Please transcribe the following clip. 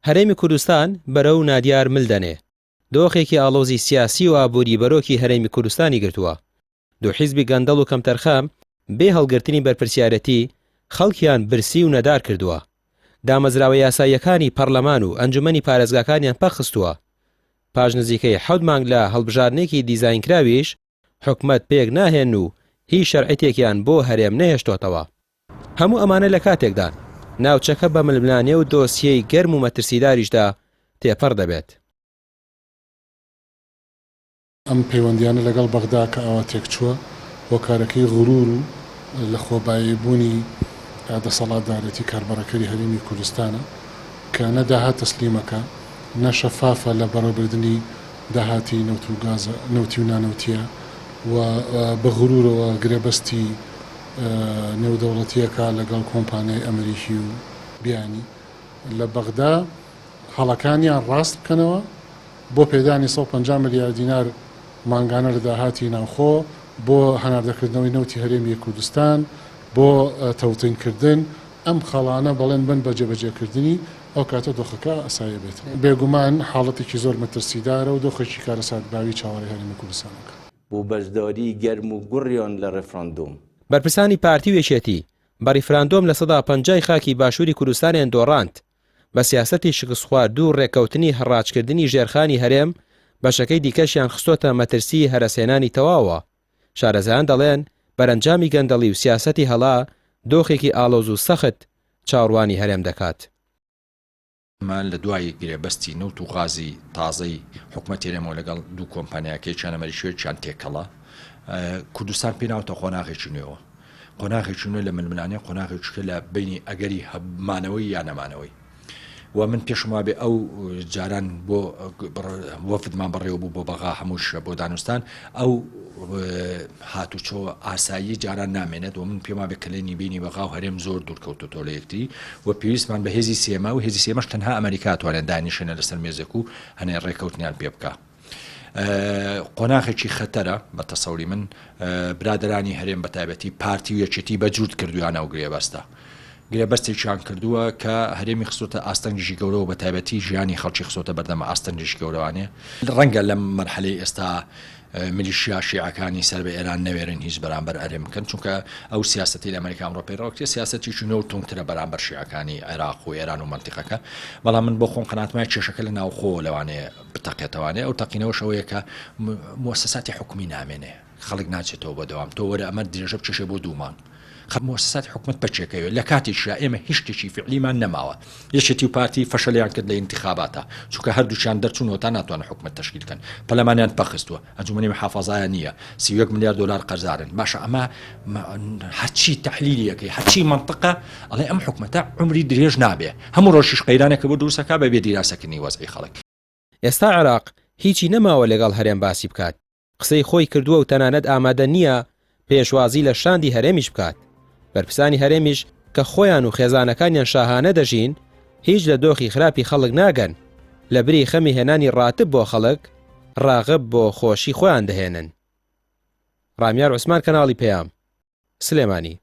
هەرێمی کوردستان بەرەو نادیار ملدەنێ دۆخێکی ئاڵۆزی سیاسی و ئابووری بەرۆکی هەرێمی کوردستانی گرتووە. دوو حیزبی گەندەڵ و کەمتەرخام بێ هەڵگرتنی بەرپرسیارەتی خەڵکیان برسی و نەدار کردووە. دامەزراوە یاساییەکانی پەرلەمان و ئەنجومەنی پارێزگاکانیان پەخستووە. پاش نزیکەی 7 مانگ لە هەڵبژارنێکی دیزاینکراویش حکومەت پێک ناهێن و هیچ شەرعیتێکیان بۆ هەرێم نەهێشتۆتەوە. هەموو ئەمانە لە کاتێکدان ناوچەکە بە ململانێ و دۆسیەی گەرم و مەترسیداریشدا تێپەڕ دەبێت. ئەم پەیوەندیانە لەگەڵ بەغدا کە ئەوە تێکچووە هۆکارەکەی غرور و لە خۆباییبوونی دەسەڵاتدارەتی کاربەرەکەری هەرێمی کوردستانە کە نەداهات تەسلیمەکە نەشەفافە لە بەڕێبردننی داهاتی نەوتی و نانەوتیە و بە غرورەوە گرێبەستی نێودەوڵەتیەکە لەگەڵ کۆمپانیای ئەمریکی و بیانی لە بەغدا هەڵەکانیان ڕاست بکەنەوە بۆ پێدانی 150 ملیار دینار مانگانە لە داهاتی ناوخۆ بۆ هەناردەکردنەوەی نەوتی هەرێمی کوردستان بۆ تەوتینکردن ئەم خەڵانە بەڵێن بن بە جێبەجێکردنی ئەو کاتە دۆخەکە ئەسایە بێت. بێگومان حاڵەتێکی زۆر مەترسیدارە و دۆخێکی کارەساتباوی چاوەڕێی هەرێمی کوردستانەکە بۆ بەشداری گەرم و گوڕیان لە ڕێفراندۆم. بەرپرسانی پارتی وێچێتی بە ڕیفراندۆم لە 150 خاکی باشووری کوردستانیان دۆڕاند بە سیاسەتی شکستخوارد و ڕێکەوتنی هەڕاجکردنی ژێرخانی هەرێم بەشەکەی دیکەشیان خستۆتە مەترسی هەرەسێنانی تەواوە. شارەزایان دەڵێن بەرەنجامی گەندەڵی و سیاسەتی هەڵا دۆخێکی ئاڵۆز و سەخت چاوەڕوانی هەرێم دەکات. مان لە دوای گرێبەستی نەوت و غازی تازەی حکوومەت هەرێمەوە لەگەڵ دوو کۆمپانیاکەی چانەمەری شوێنیان تێکەڵە کوردستان پێناوتە قۆناغێکی نوێەوە. قۆناغێکی نوێ لە ململانێ قۆناغێککە لە بینی ئەگەری هەبمانەوەی یان نەمانەوەی و من پێشما بێ ئەو جاران بۆ وەفدمان بەڕێوە بوو بۆ بەغا هەمووش بۆ دانوستان ئەو هاتوچۆ ئاسایی جاران نامێنێت و من پێما بێ کلێنی بینی بەغا و هەرێم زۆر دوورکەوتۆ لە یەکتری و پێویستمان بە هێزی سێما و هێزی سێمەش تەنها ئەمریکا توانێت دانیشێنە لەسەر مێزێک و هەنێ ڕێکەوتنیان پێ بکە. قۆناغێکی خەتەرە بە تەسەوری من برادرانی هەرێم بەتایبەتی پارتی و یەکێتی بەجوود کردویانە و گرێبەستە. گرێبەستێکیان کردووە کە هەرێمی خستۆتە ئاستەنگیشی گەورەوە بە تایبەتی ژیانی خەڵکی خستۆتە بەردەمە ئاستەنگیشی گەورەوانێ. ڕەنگە لەم مەرحەلەی ئێستا میلیشیا شیعەکانی سەر بە ئێران نەوێرن هیچ بەرامبەر هەرێم بکەن چونکە ئەو سیاسەتی لە ئەمریکا ئەوڕۆپیەوە سیاسەتیی نەوت تونگترە بەرامبەر شیعەکانی عێراق و ئێران و منتیقەکە. بەڵام من بۆ خۆم قەناتمای کێشەکە لە ناوخۆ لەوانەیە بتەقێتەوانێ ئەو تەقینەوە شەوەیە کە موسساتی حکومی نامێنێ خەڵک ناچێتەوە بە دەوام تۆ وەرە ئەمە درێژە بچێشێ بۆ دوومان. مؤسسات حکومت بچێکەوە لە کاتێکدا ئێمە هیچ شتێکی فعلیمان نەماوە. یەکێتی و پارتی فەشەلیان کرد لە انتخاباتە چونکە هەردووچیان دەرچوونەوە تا ناتوانن حکومت تەشکیل بکەن. پەرلەمانیان پەخستووە ئەنجومەنی محافەزایە نییە 31 ملیار دلار قەرزارن. باشە ئەمە هەرچی تەحلیلیەکەی هەرچی منطقە ئەڵێ ئەم حکومەتە عمری درێژ نابێ هەموو ڕۆژیش قەیرانێکە بۆ دروستەکە بە بێ دیراسەکردنی وەزعی خەڵک. ئێستا عێراق هیچی نەماوە لەگەڵ هەرێم باسی بکات. قسەی خۆی کردووە و تەنانەت ئامادە نییە پێشوازی لە شاندی هەرێمیش بکات. بەرپرسانی هەرێمیش کە خۆیان و خێزانەکانیان شاهانە دەژین هیچ لە دۆخی خراپی خەڵک ناگەن لە بری خەمی هێنانی ڕاتب بۆ خەڵک ڕاغب بۆ خۆشی خۆیان دەهێنن. ڕامیار عوسمان کەناڵی پەیام سلێمانی.